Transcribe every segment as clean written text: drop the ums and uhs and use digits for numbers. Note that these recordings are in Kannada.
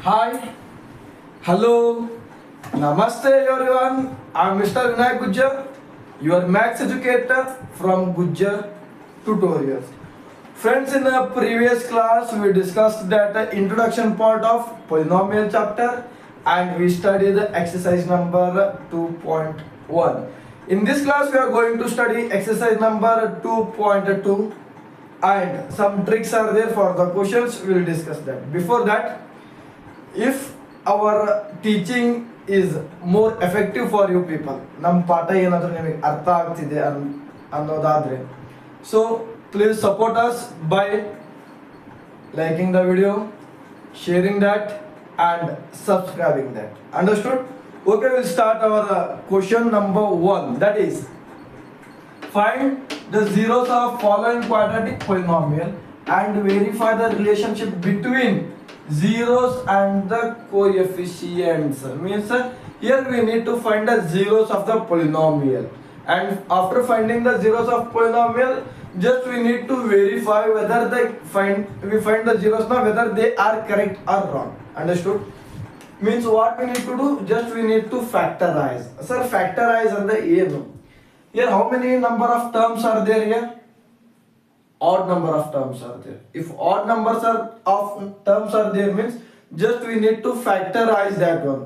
Hi, hello, namaste everyone. I'm Mr. Vinayak Gujjar, your maths educator from Gujjar Tutorials. Friends, in the previous class, we discussed that introduction part of polynomial chapter and we studied the exercise number 2.1. In this class, we are going to study exercise number 2.2 and some tricks are there for the questions. We will discuss that. Before that, if our teaching is more effective for you people, ನಮ್ಮ ಪಾಠ ಏನಾದರೂ ನಿಮಗೆ ಅರ್ಥ ಆಗ್ತಿದೆ ಅನ್ನೋದಾದ್ರೆ, so please support us by liking the video, sharing that and subscribing that. Understood? Okay, we'll start our question number 1, that is find the zeros of following quadratic polynomial and verify the relationship between zeros and the coefficients. Means here we need to find the zeros of the polynomial, and after finding the zeros of polynomial, just we need to verify whether we find the zeros now, whether they are correct or wrong. Understood? Means what we need to do, just we need to factorize. Sir, factorize ಅಂದ್ರೆ ಏನು? Here how many number of terms are there here? Odd number of terms are there. If odd numbers of terms are there, means just we need to factorize that one.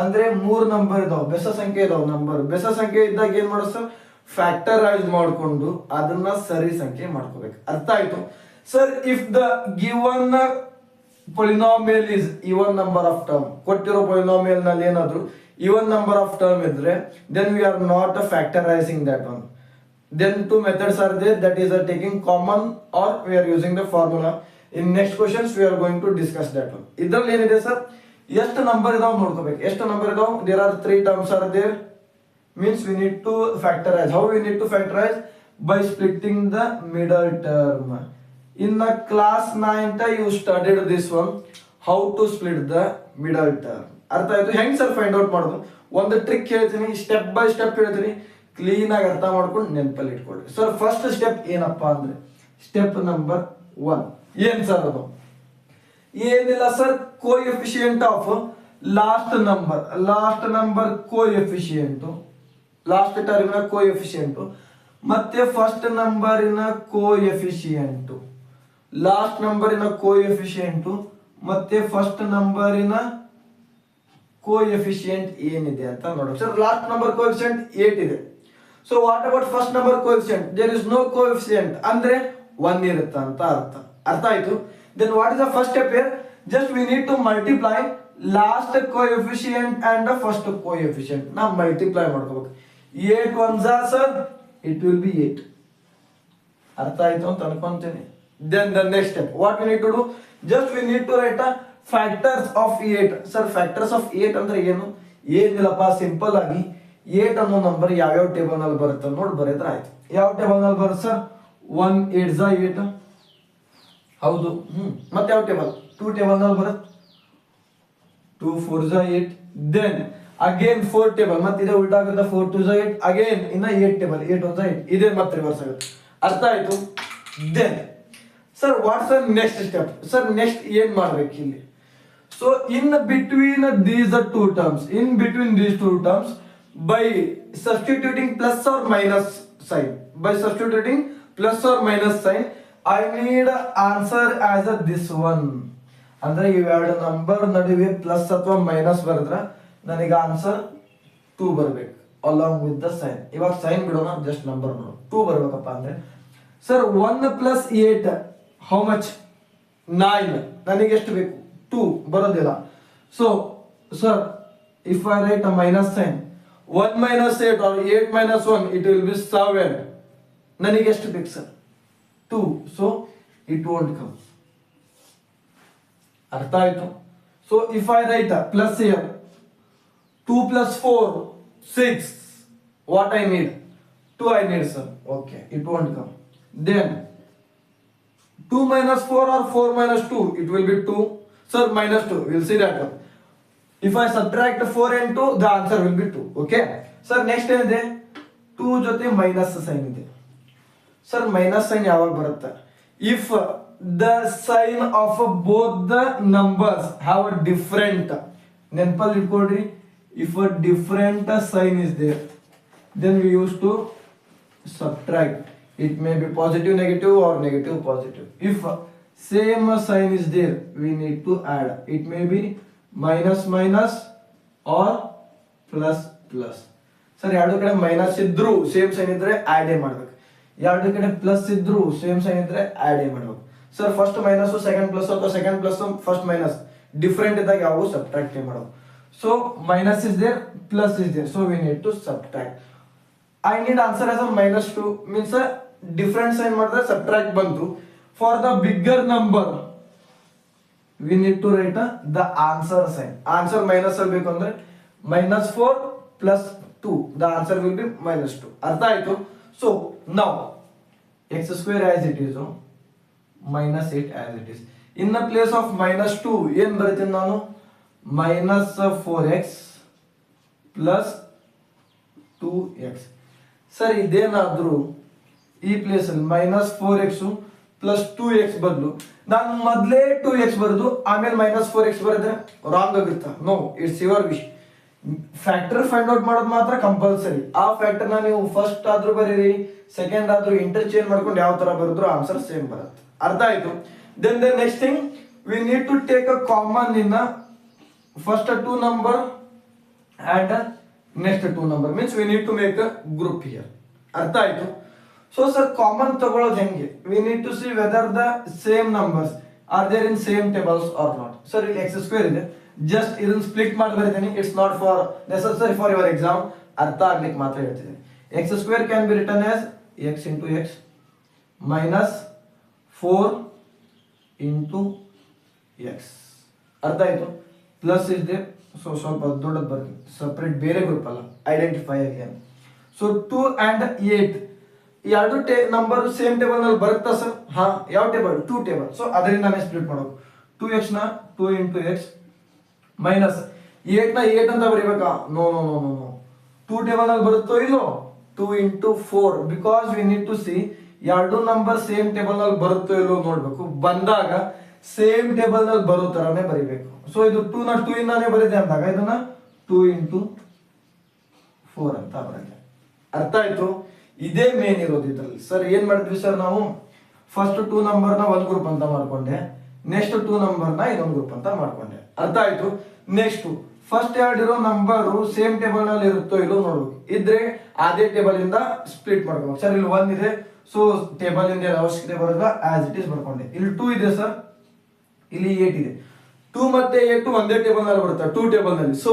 ಅಂದ್ರೆ 3 ನಂಬರ್ ಇದಾವೆ, ಬೆಸ ಸಂಖ್ಯೆ ಇದಾವೆ, ನಂಬರ್ ಬೆಸ ಸಂಖ್ಯೆ ಇದ್ದಾಗ ಏನ್ ಮಾಡೋದು ಸರ್, ಫ್ಯಾಕ್ಟರೈಸ್ ಮಾಡಿಕೊಂಡು ಅದನ್ನ ಸರಿ ಸಂಖ್ಯೆ ಮಾಡ್ಕೋಬೇಕು. ಅರ್ಥ ಆಯ್ತು sir? If the given polynomial is even number of term, ಕೊಟ್ಟಿರೋ polynomial ನಲ್ಲಿ ಏನಾದ್ರು even number of term ಇದ್ರೆ, then we are not factorizing that one. Then two methods are there, that is taking common or we are using the formula. In next questions we are going to discuss that one. ಇದರಲ್ಲಿ ಏನಿದೆ ಸರ್, ಎಷ್ಟು ನಂಬರ್ ಇದಾವೆ ನೋಡ್ಕೋಬೇಕು. ಎಷ್ಟು ನಂಬರ್ ಇದಾವೆ? There are 3 terms are there, means we need to factorize. How we need to factorize? By splitting the middle term. In the class 9 you studied this one, how to split the middle term. ಅರ್ಥ ಆಯ್ತು? ಹೆಂಗ್ ಸರ್ ಫೈಂಡ್ ಔಟ್ ಮಾಡೋದು? ಒಂದು ಟ್ರಿಕ್ ಹೇಳ್ತೀನಿ, ಸ್ಟೆಪ್ ಬೈ ಸ್ಟೆಪ್ ಹೇಳ್ತೀನಿ, ಕ್ಲೀನ್ ಆಗಿ ಅರ್ಥ ಮಾಡ್ಕೊಂಡು ನೆನಪಲ್ಲಿ ಇಟ್ಕೊಳ್ರಿ. ಸರ್ ಫಸ್ಟ್ ಸ್ಟೆಪ್ ಏನಪ್ಪಾ ಅಂದ್ರೆ, ಸ್ಟೆಪ್ ನಂಬರ್ 1 ಏನ್ ಸರ್ ಅದು? ಏನಿಲ್ಲ sir, coefficient of last number coefficient, last ಟರ್ಮಿನ ಕೋಎಫಿಷಿಯಂಟ್ ಮತ್ತೆ ಫಸ್ಟ್ ನಂಬರಿನ ಕೋಎಫಿಷಿಯಂಟ್, ಲಾಸ್ಟ್ ನಂಬರಿನ ಕೋಎಫಿಷಿಯಂಟ್ ಮತ್ತೆ ಫಸ್ಟ್ ನಂಬರಿನ ಕೋಎಫಿಷಿಯಂಟ್ ಏನಿದೆ ಅಂತ ನೋಡೋಣ. ಸರ್ ಲಾಸ್ಟ್ ನಂಬರ್ ಕೋಎಫಿಷಿಯಂಟ್ 8 ಇದೆ. So what about first number coefficient? There is no coefficient ಅಂದ್ರೆ 1 ಇರುತ್ತೆ ಅಂತ ಅರ್ಥ ಆಯ್ತು? Then what is the first step here? Just we need to multiply last coefficient and the first coefficient. ನಾವು ಮಲ್ಟಿಪ್ಲೈ ಮಾಡ್ಕೋಬೇಕು. 8 1s are sir, it will be 8. ಅರ್ಥ ಆಯ್ತು ಅಂತ ಅನ್ಕೊಂತೀನಿ. Then the next step, what we need to do? Just we need to write a factors of 8. Sir, factors of 8 ಅಂದ್ರೆ ಏನು? ಏನಿಲ್ಲಪ್ಪ, ಸಿಂಪಲ್ ಆಗಿ 8 ಅನ್ನೋ ನಂಬರ್ ಯಾವ್ಯಾವ ಟೇಬಲ್ ನಲ್ಲಿ ಬರುತ್ತೆ ನೋಡಿ ಬರೆದ್ರೆ ಆಯ್ತು. ಯಾವ ಟೇಬಲ್ ನಲ್ಲಿ ಬರುತ್ತೆ ಸರ್? 1 8 8 ಹೌದು. ಮತ್ತೆ ಯಾವ ಟೇಬಲ್? 2 ಟೇಬಲ್ ನಲ್ಲಿ ಬರುತ್ತೆ. 2 4 8. ದೆನ್ ಅಗೇನ್ 4 ಟೇಬಲ್, ಮತ್ತೆ ಇದೆ ಉಲ್ಟಾ ಆಗುತ್ತೆ. 4 2 8 ಅಗೇನ್ ಇನ್ನ 8 ಟೇಬಲ್, 8 1 8 ಇದೇ ಮತ್ತೆ ರಿವರ್ಸ್ ಆಗುತ್ತೆ. ಅರ್ಥ ಆಯ್ತು? Then sir what's the next step? Sir next ಏನ್ ಮಾಡ್ಬೇಕು ಇಲ್ಲಿ? So in between these two terms, by substituting plus or minus sign, I need answer as this one. ಅಂದ್ರೆ ಇವೆರಡು ನಂಬರ್ ನಡುವೆ ಪ್ಲಸ್ ಅಥವಾ ಮೈನಸ್ ಬರೆದ್ರೆ ನನಗೆ ಆನ್ಸರ್ 2 ಬರಬೇಕು ಅಲಾಂಗ್ ವಿತ್ ದ ಸೈನ್. ಇವಾಗ ಸೈನ್ ಬಿಡೋಣ, ಜಸ್ಟ್ ನಂಬರ್ ನೋಡೋಣ. 2 ಬರ್ಬೇಕಪ್ಪ ಅಂದ್ರೆ ಸರ್ 1 + 8 ಹೌ ಮಚ್? 9. ನನಗೆ ಎಷ್ಟು ಬೇಕು? 2 ಬರೋದಿಲ್ಲ. So sir if I write a minus sign, 1 - 8 or 8 - 1, it will be 7. ನನಗೆ ಎಷ್ಟು ಬೇಕು sir? 2. So it won't come. ಅರ್ಥ ಆಯ್ತು? So if I right plus here, 2 + 4 6, what I need? 2 I need sir. Okay, it won't come. Then 2 - 4 or 4 - 2, it will be 2. Sir -2, we'll see that one. If I subtract 4 and 2, the answer will be 2. Okay. Sir next ಏನಿದೆ? 2 ಜೊತೆ ಮೈನಸ್ ಸೈನ್ ಇದೆ. ಸರ್ ಮೈನಸ್ ಸೈನ್ ಯಾವಾಗ ಬರುತ್ತೆ? If the sign of both the numbers have a different, ನೆನಪಲ್ಲಿ ಇಟ್ಕೊಳ್ರಿ, if a different sign is there then we used to subtract. It may be positive negative or negative positive. If same sign is there we need to add. It may be minus minus or plus plus. Sir ಎರಡು ಕಡೆ ಮೈನಸ್ ಇದ್ರು ಸೇಮ್ ಸೈನ್ ಇದ್ರೆ ಆಡ್ ಮಾಡ್ಬೇಕು, ಎರಡು ಕಡೆ ಪ್ಲಸ್ ಇದ್ರು ಸೇಮ್ ಸೈನ್ ಇದ್ರೆ ಆಡ್ ಮಾಡ್ಬೇಕು. Sir first minus second plus ಅಥವಾ second plus first minus different ಇದ್ದಾಗ ಯಾವ ಸಬ್ಟ್ರಾಕ್ಟ್ ಮಾಡೋದು. So minus is there, plus is there, so we need to subtract. I need answer as a -2 means a different sign ಮಾಡಿದ್ರೆ subtract ಬಂತು. For the bigger number we need to write the answer sign. Answer minus ಅಲ್ಲಿ ಬೇಕು ಅಂದ್ರೆ -4 plus 2, the answer will be -2. ಅರ್ಥ ಆಯ್ತು? So now x square as it is, -8 as it is. In the place of -2 ಏನ್ ಬರೀತೀನಿ ನಾನು? -4x plus 2x. ಸರ್ ಇದೇನಾದ್ರೂ ಈ ಪ್ಲೇಸ್ ಅಲ್ಲಿ -4x ಪ್ಲಸ್ 2x ಬದಲು ನಾನು ಮೊದಲೇ 2x ಬರೆದು ಆಮೇಲೆ -4x ಬರೆದ್ರೆ ರಾಂಗ್ ಆಗುತ್ತಾ? No, it's your wish. Factor find out ಮಾಡೋದು ಮಾತ್ರ ಕಂಪಲ್ಸರಿ. ಆ ಫ್ಯಾಕ್ಟರ್ ನ ನೀವು ಫಸ್ಟ್ ಆದ್ರೂ ಬರೀರಿ, ಸೆಕೆಂಡ್ ಆದ್ರೂ ಇಂಟರ್ಚೇಂಜ್ ಮಾಡ್ಕೊಂಡು ಯಾವ ತರ ಬರೆದ್ರು ಆನ್ಸರ್ ಸೇಮ್ ಬರುತ್ತೆ. ಅರ್ಥ ಆಯ್ತು? Then the next thing we need to take a common in first 2 number and next 2 number, means we need to make a group here. ಅರ್ಥ ಆಯ್ತು? ಸೊ ಸರ್ ಕಾಮನ್ ತಗೊಳ್ಳೋದು ಹೆಂಗೆ? we need to see whether the same numbers are there in same tables or not. Sir ಇಲ್ಲಿ x square ಇದೆ, ಜಸ್ಟ್ ಇದನ್ನ ಸ್ಪ್ಲಿಟ್ ಮಾಡಿ ಬರೀತೀನಿ. It's not for necessary for your exam, ಅರ್ಥ ಆಗ್ಲಿಕ್ಕೆ ಮಾತ್ರ ಹೇಳ್ತಿದ್ದೀನಿ. x square can be written as x into x minus 4 into x. ಅರ್ಥ ಆಯ್ತು? ಪ್ಲಸ್ ಇಸ್ ದೇರ್, ಸೊ ಸ್ವಲ್ಪ ದೊಡ್ಡದು ಬರ್ತೀನಿ, ಸಪ್ರೇಟ್ ಬೇರೆ ಗ್ರೂಪ್ ಅಲ್ಲ, ಐಡೆಂಟಿಫೈ ಅಗೇನ್. ಸೊ 2 and 8 ಎರಡು ನಂಬರ್ ಸೇಮ್ ಟೇಬಲ್ ನಲ್ಲಿ ಬರುತ್ತಾ ಸರ್? ಹಾ, ಯಾವ ಟೇಬಲ್? 2 ಟೇಬಲ್. ಸೊ ಅದರಿಂದ ನಾನೇ ಸ್ಪ್ಲಿಟ್ ಮಾಡೋದು. 2x ನ 2 into x ಮೈನಸ್ 8 ನ 8 ಅಂತ ಬರೀಬೇಕಾ? No no no no, 2 table ನಲ್ಲಿ ಬರುತ್ತೋ ಇಲ್ಲೋ? 2 into 4, because we need to see ಎರಡು ನಂಬರ್ ಸೇಮ್ ಟೇಬಲ್ ನಲ್ಲಿ ಬರುತ್ತೋ ಇಲ್ಲೋ ನೋಡ್ಬೇಕು. ಬಂದಾಗ ಸೇಮ್ ಟೇಬಲ್ ನಲ್ಲಿ ಬರೋ ತರಾನೇ ಬರೀಬೇಕು. ಸೊ ಇದು 2 ನ 2 ಇಂದಾನೇ ಬರೀದೆ ಅಂದಾಗ ಇದನ್ನ 2 into 4 ಅಂತ ಬರುತ್ತೆ. ಅರ್ಥ ಆಯ್ತು? ಇದೇ ಮೇನ್ ಇರೋದು ಇದ್ರಲ್ಲಿ. ಸರ್ ಏನ್ ಮಾಡಿದ್ವಿ ಸರ್ ನಾವು? ಫಸ್ಟ್ 2 ನಂಬರ್ ನ ಒಂದು ಗ್ರೂಪ್ ಅಂತ ಮಾಡ್ಕೊಂಡೆ, ನೆಕ್ಸ್ಟ್ 2 ನಂಬರ್ ನ ಇನ್ನೊಂದು ಗ್ರೂಪ್ ಅಂತ ಮಾಡ್ಕೊಂಡೆ. ಅರ್ಥ ಆಯ್ತು? ನೆಕ್ಸ್ಟ್ ಫಸ್ಟ್ ಎರಡಿರೋ ನಂಬರ್ ಸೇಮ್ ಟೇಬಲ್ ನಲ್ಲಿ ಇರುತ್ತೋ ಇಲ್ಲೋ ನೋಡ್ಬೇಕು. ಇದ್ರೆ ಅದೇ ಟೇಬಲ್ ಇಂದ ಸ್ಪ್ಲಿಟ್ ಮಾಡ್ಕೋಬೇಕು. ಸರ್ ಇಲ್ಲಿ 1 ಇದೆ, ಸೊ ಟೇಬಲ್ ಇಂದ ಅವಶ್ಯಕತೆ ಬರೋಲ್ಲ, ಆಸ್ ಇಟ್ ಈಸ್ ಬರ್ಕೊಂಡೆ. ಇಲ್ಲಿ 2 ಇದೆ ಸರ್, ಇಲ್ಲಿ 8 ಇದೆ. 2 ಮತ್ತೆ 8 ಒಂದೇ ಟೇಬಲ್ ನಲ್ಲಿ ಬರುತ್ತೆ, 2 ಟೇಬಲ್ ನಲ್ಲಿ. ಸೊ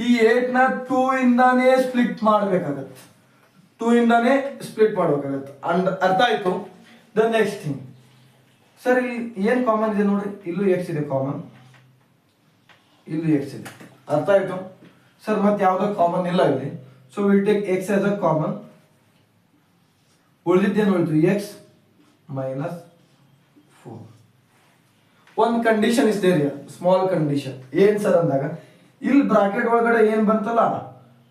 ಈ 8 ನ 2 ಇಂದಾನೇ ಸ್ಪ್ಲಿಟ್ ಮಾಡ್ಬೇಕಾಗತ್ತೆ, 2 ಇಂದಾನೇ ಸ್ಪ್ಲಿಟ್ ಮಾಡ್ಬೇಕಾಗತ್ತೆ. ಅಂಡ್ ಅರ್ಥ ಆಯ್ತು? ದ ನೆಕ್ಸ್ಟ್ ಥಿಂಗ್ ಸರ್, ಇಲ್ಲಿ ಏನ್ ಕಾಮನ್ ಇದೆ ನೋಡ್ರಿ, ಇಲ್ಲೂ x ಇದೆ ಕಾಮನ್, ಇಲ್ಲೂ x ಇದೆ. ಅರ್ಥ ಆಯ್ತು? ಸರ್ ಮತ್ತೆ ಯಾವ್ದೋ ಕಾಮನ್ ಇಲ್ಲ ಇಲ್ಲಿ. So will take x as a common. ಉಳಿದಿದ್ದೇನು ಉಳಿತು? x minus 4. ಒಂದು condition is there, small condition. ಏನ್ ಸರ್ ಅಂದಾಗ ಇಲ್ಲಿ ಬ್ರಾಕೆಟ್ ಒಳಗಡೆ ಏನ್ ಬಂತಲ್ಲ,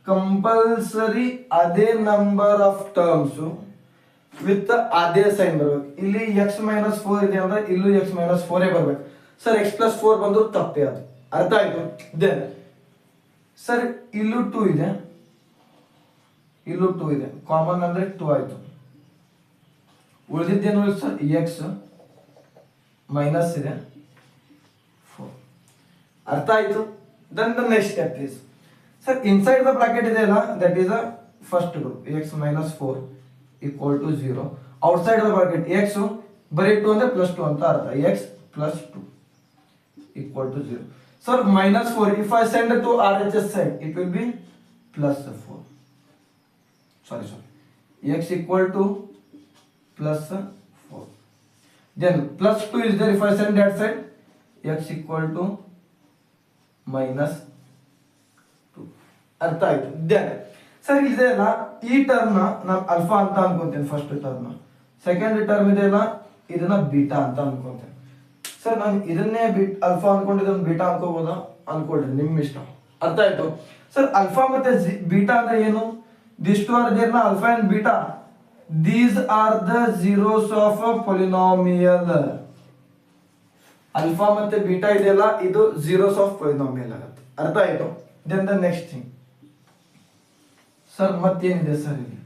ಕಂಪಲ್ಸರಿ ಅದೇ ನಂಬರ್ ಆಫ್ ಟರ್ಮ್ಸ್ ವಿತ್ ಅದೇ ಸೈನ್ ಬರ್ಬೇಕು. ಇಲ್ಲಿ x-4 ಇದೆ ಅಂದ್ರೆ ಇಲ್ಲೂ x-4 ಬರ್ಬೇಕು. ಸರ್ x+4 ಬಂದ್ರು ತಪ್ಪೇ ಅದು. ಅರ್ಥ ಆಯ್ತು? ದೆನ್ ಸರ್ ಇಲ್ಲೂ 2 ಇದೆ, ಇಲ್ಲೂ 2 ಇದೆ, ಕಾಮನ್ ಅಂದ್ರೆ 2 ಆಯ್ತು. ಉಳಿದಿದ್ದೇನು ಸರ್? x ಮೈನಸ್ ಇದೆ 4. ಅರ್ಥ ಆಯ್ತು? Then the next step is sir, inside the bracket ಇದೆ ಅಲ್ಲ, that is a first group. x-4 equal to 0. Outside the bracket x ಬರೀ 2 ಅಂದ್ರೆ +2 ಅಂತ ಅರ್ಥ. x plus 2 equal to 0. Sir, -4, if I send it to RHS side, it will be +4. Sorry. X equal to +4. Then +2 is there, if I send that side, x equal to -2. ಅರ್ಥ ಆಯ್ತು? ದೆನ್ ಸರ್ ಇದೆಯಲ್ಲ, ಈ ಟರ್ಮ್ ನಾನು ಅಲ್ಫಾ ಅಂತ ಅನ್ಕೊಂತೇನೆ ಫಸ್ಟ್ ಟರ್ಮ್. ಸೆಕೆಂಡ್ ಟರ್ಮ್ ಇದೆಯಲ್ಲ, ಇದನ್ನ ಬೀಟಾ ಅಂತ ಅನ್ಕೊಂತೇನೆ. ಸರ್ ನಾನು ಇದನ್ನೇ ಅಲ್ಫಾ ಅನ್ಕೊಂಡು ಇದನ್ನ ಬೀಟಾ ಅನ್ಕೋಬೋದಾ? ಅನ್ಕೊಳ್ರಿ, ನಿಮ್ ಇಷ್ಟ. ಅರ್ಥ ಆಯ್ತು? ಸರ್ ಅಲ್ಫಾ ಮತ್ತೆ ಬೀಟಾ ಅಂದ್ರೆ ಏನು? ದಿಸ್ ಟು ಆರ್ ದೇರ್ ನ alpha and beta. These are the zeros of a polynomial. Alpha ಮತ್ತೆ ಬೀಟಾ ಇದೆಯಲ್ಲ ಇದು zeros of polynomial ಆಗುತ್ತೆ. ಅರ್ಥ ಆಯ್ತು? Then the next thing sir ಮತ್ತೇನಿದೆ ಸರ್ ಇಲ್ಲಿ?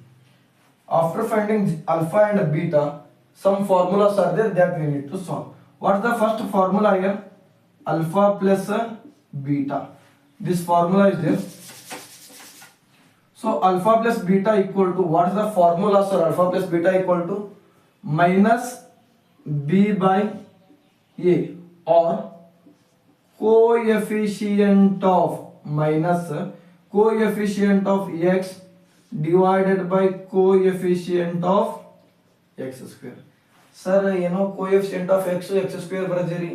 After finding alpha and beta some formulas are there that we need to solve. What's the first formula here? Alpha plus beta. This formula is there. So alpha plus beta equal to, what is the formula sir? Alpha plus beta equal to minus b by a, or coefficient of minus coefficient of x divided by coefficient of x square. Sir ಏನೋ ಕೋಎಫಿಷಿಯಂಟ್ ಆಫ್ ಎಕ್ಸ್ ಸ್ಕ್ವೇರ್ ಬರ್ದಿರಿ,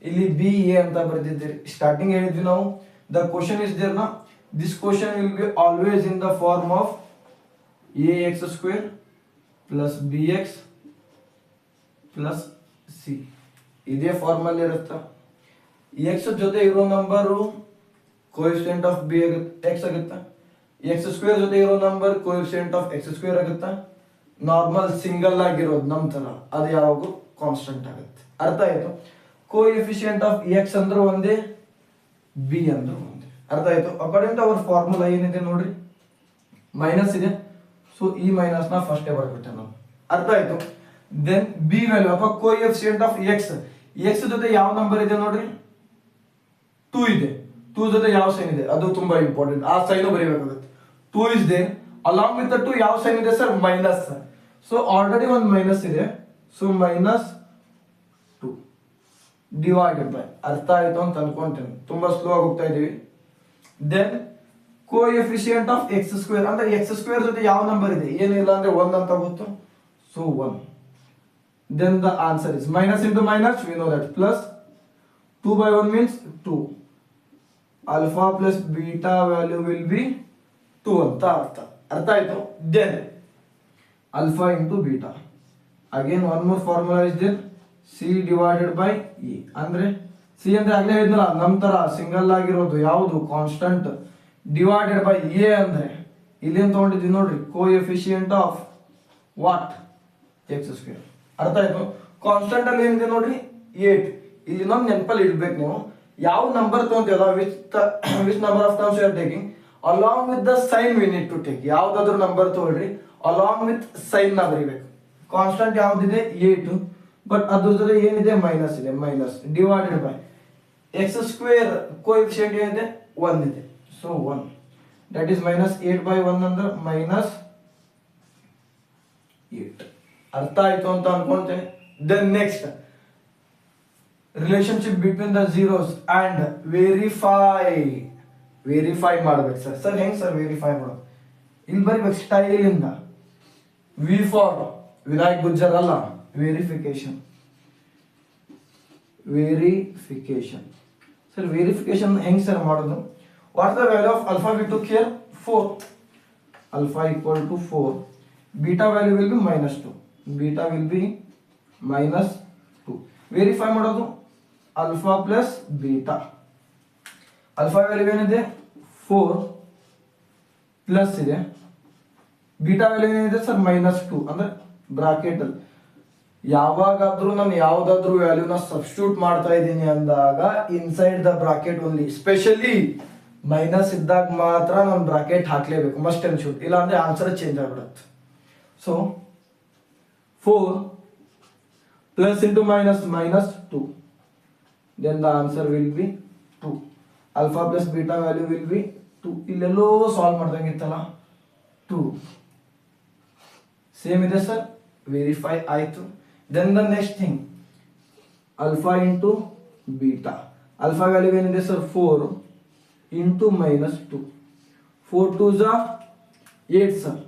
ಇಲ್ಲಿ ಬಿ ಎ ಅಂತ ಬರ್ದಿದ್ದೀರಿ. ಸ್ಟಾರ್ಟಿಂಗ್ ಹೇಳಿದ್ವಿ ನಾವು ದ ಕ್ವಶನ್ ಇಸ್ ದೇರ್ ನಾ, this question will be always in the form of a x square plus b x plus c. ಇದೇ ಫಾರ್ಮಲ್ಲಿ ಇರುತ್ತೆ. ಎಕ್ಸ್ ಜೊತೆ ಇರೋ ನಂಬರು ಕೋಎಫಿಷಿಯಂಟ್ ಆಫ್ ಬಿ ಆಗುತ್ತೆ, ಎಕ್ಸ್ ಆಗುತ್ತೆ. ಎಕ್ಸ್ ಸ್ಕ್ವೇರ್ ಜೊತೆ ಇರೋ number coefficient of x square ಆಗುತ್ತೆ. ನಾರ್ಮಲ್ ಸಿಂಗಲ್ ಆಗಿರೋದು ನಮ್ಮ ತರ ಅದು ಯಾವಾಗೂ ಕಾನ್ಸ್ಟೆಂಟ್ ಆಗುತ್ತೆ. ಅರ್ಥ ಆಯ್ತು? ಕೋಎಫಿಷಿಯಂಟ್ ಆಫ್ ಎಕ್ಸ್ ಅಂದ್ರೆ ಒಂದೇ, ಬಿ ಅಂದ್ರೆ ಒಂದೇ. ಅರ್ಥ ಆಯ್ತು? ಅಕಾರ್ಡಿಂಗ್ ಟು ಅವರ್ ಫಾರ್ಮುಲಾ ಏನಿದೆ ನೋಡ್ರಿ, ಮೈನಸ್ ಇದೆ. ಸೊ ಈ ಮೈನಸ್ ನ ಫಸ್ಟ್ ಬರ್ಬಿಟ್ಟೆ ನಾವು. ಅರ್ಥ ಆಯ್ತು? ದೆನ್ ಬಿ ವ್ಯಾಲ್ಯೂ ಅಥವಾ ಕೋಎಫಿಷಿಯಂಟ್ ಆಫ್ ಎಕ್ಸ್, ಎಕ್ಸ್ ಜೊತೆ ಯಾವ ನಂಬರ್ ಇದೆ ನೋಡ್ರಿ, 2 ಇದೆ. 2 ಜೊತೆ ಯಾವ ಸೈನ್ ಇದೆ ಅದು ತುಂಬಾ ಇಂಪಾರ್ಟೆಂಟ್, ಆ ಸೈನ್ ಬರೀಬೇಕಾಗುತ್ತೆ. 2 is there, along with the 2 ಯಾವ ಸೈನ್ ಇದೆ ಸರ್? ಮೈನಸ್. ಸೊ ಆಲ್ರೆಡಿ ಒಂದು ಮೈನಸ್ ಇದೆ, ಸೊ ಮೈನಸ್ 2 ಡಿವೈಡೆಡ್ ಬೈ. ಅರ್ಥ ಆಯ್ತು ಅಂತ ಅನ್ಕೊಂತೇನೆ, ತುಂಬಾ ಸ್ಲೋ ಆಗಿ ಹೋಗ್ತಾ ಇದೀವಿ. Then coefficient of x square ಅಂದ್ರೆ ಎಕ್ಸ್ ಸ್ಕ್ವೇರ್ ಜೊತೆ ಯಾವ ನಂಬರ್ ಇದೆ? ಏನಿಲ್ಲ ಅಂದ್ರೆ 1 ಅಂತ ಗೊತ್ತು, so 1. Then the answer is minus into minus, we know that, plus 2 by 1 means 2. Alpha plus beta value will be 2 ಅಂತ ಅರ್ಥ. ಅರ್ಥ ಆಯ್ತು? Then alpha into beta, again one more formula is there, c divided by e. ಅಂದ್ರೆ c ಅಂದ್ರೆ ಆಗ್ಲೇ ಹೇಳಿದ್ನಲ್ಲ ನಮ್ಮ ತರ ಸಿಂಗಲ್ ಆಗಿರೋದು ಯಾವುದು ಕಾನ್ಸ್ಟಂಟ್, ಡಿವೈಡೆಡ್ ಬೈ ಎ ಅಂದ್ರೆ ಇಲ್ಲಿ ಏನು ತಗೊಂಡಿದ್ದೀವಿ ನೋಡ್ರಿ, coefficient of what? X square. ಅರ್ಥ ಆಯ್ತು? ಕಾನ್ಸ್ಟಂಟ್ ಅಲ್ಲಿ ಏನಿದೆ ನೋಡ್ರಿ 8. ಇಲ್ಲಿ ನಮ್ಮ ನೆನಪಲ್ಲಿ ಇಡ್ಬೇಕು ನೀವು, ಯಾವ ನಂಬರ್ ತಗೊಂತೀವಲ್ಲ which number of terms you are taking, along with the sign we need to take. ಯಾವ್ದಾದ್ರು ನಂಬರ್ ತಗೊಳ್ರಿ, ಅಲಾಂಗ್ ವಿತ್ ಸೈನ್ ನ ಬರೀಬೇಕು. ಕಾನ್ಸ್ಟಂಟ್ ಯಾವ್ದಿದೆ? 8, ಬಟ್ ಅದ್ರ ಜೊತೆ ಏನಿದೆ? ಮೈನಸ್ ಇದೆ, minus divided by X square coefficient ಏನಿದೆ? 1 ಇದೆ, so 1. That is minus 8 by 1 ಅಂದ್ರೆ minus 8. ಅರ್ಥ ಆಯ್ತು ಅಂತ ಅನ್ಕೊಂತೇನೆ. Then next relationship between the zeros and verify ಮಾಡ್ಬೇಕು ಸರ್. ಸರ್ ಹೆಂಗ್ ಸರ್ ವೆರಿಫೈ ಮಾಡೋದು? ಇಲ್ಲಿ ಬರೀಬೇಕು ಸ್ಟೈಲ್ ಇಂದ. ವಿ ಫಾರ್ ವಿನಾಯಕ್ ಗುಜ್ಜರ್ ಅಲ್ಲ, ವೆರಿಫಿಕೇಶನ್. ಸರ್ ವೆರಿಫಿಕೇಶನ್ ಹೆಂಗ್ ಸರ್ ಮಾಡೋದು? What the value of alpha we took here? 4. Alpha equal to 4. Beta value will be -2. Beta will be -2. Verify ಮಾಡೋದು alpha plus beta. alpha value ಏನಿದೆ? 4 ಪ್ಲಸ್ ಇದೆ, ಬೀಟಾ ವ್ಯಾಲ್ಯೂ ಏನಿದೆ ಸರ್? -2. ಅಂದ್ರೆ ಬ್ರಾಕೆಟ್ ಅಲ್ಲಿ ಯಾವಾಗಾದ್ರೂ ನಾನು ಯಾವ್ದಾದ್ರು ವ್ಯಾಲ್ಯೂನ ಸಬ್ಸ್ಟಿಟ್ಯೂಟ್ ಮಾಡ್ತಾ ಇದ್ದೀನಿ ಅಂದಾಗ inside the bracket only, specially minus ಇದ್ದಾಗ ಮಾತ್ರ ನಾನು ಬ್ರಾಕೆಟ್ ಹಾಕ್ಲೇಬೇಕು, ಮಸ್ಟ್ ಅಂಡ್ ಶುಡ್. ಇಲ್ಲ ಅಂದ್ರೆ ಆನ್ಸರ್ ಚೇಂಜ್ ಆಗ್ಬಿಡುತ್ತೆ. So 4 plus into minus -2, then the answer will be 2. Alpha plus beta value will be 2. ಇಲ್ಲೆಲ್ಲೋ ಸಾಲ್ವ್ ಮಾಡ್ದಂಗಿತ್ತಲ್ಲ 2. ಸೇಮ್ ಇದೆ ಸರ್, ವೆರಿಫೈ ಆಯ್ತು. Then the next thing, alpha into beta. Alpha value ಏನಿದೆ sir? 4 into -2. 4 2s are 8 sir.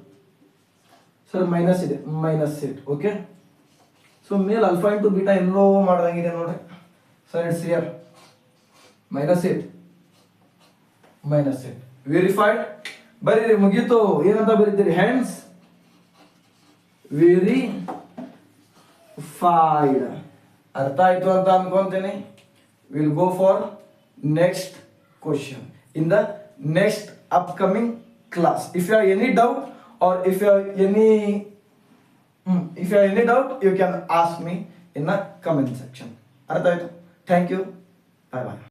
Sir minus ಇದೆ, -8. ಓಕೆ, ಸೊ ಮೇಲ್ ಅಲ್ಫಾ ಇಂಟು ಬೀಟಾ ಎಲ್ಲೋ ಮಾಡ್ದಂಗಿದೆ ನೋಡ್ರಿ ಸರ್. It's here -8 verified. ಬರೀರಿ, ಮುಗೀತು. ಏನಂತ ಬರೀತೀರಿ? Hands verified. ಅರ್ಥ ಆಯ್ತು ಅಂತ ಅನ್ಕೊಂತೇನೆ. Will go for next question in the next upcoming class. If you have any doubt or if you have any doubt you can ask me in the comment section. ಅರ್ಥ ಆಯ್ತು? Thank you. Bye bye.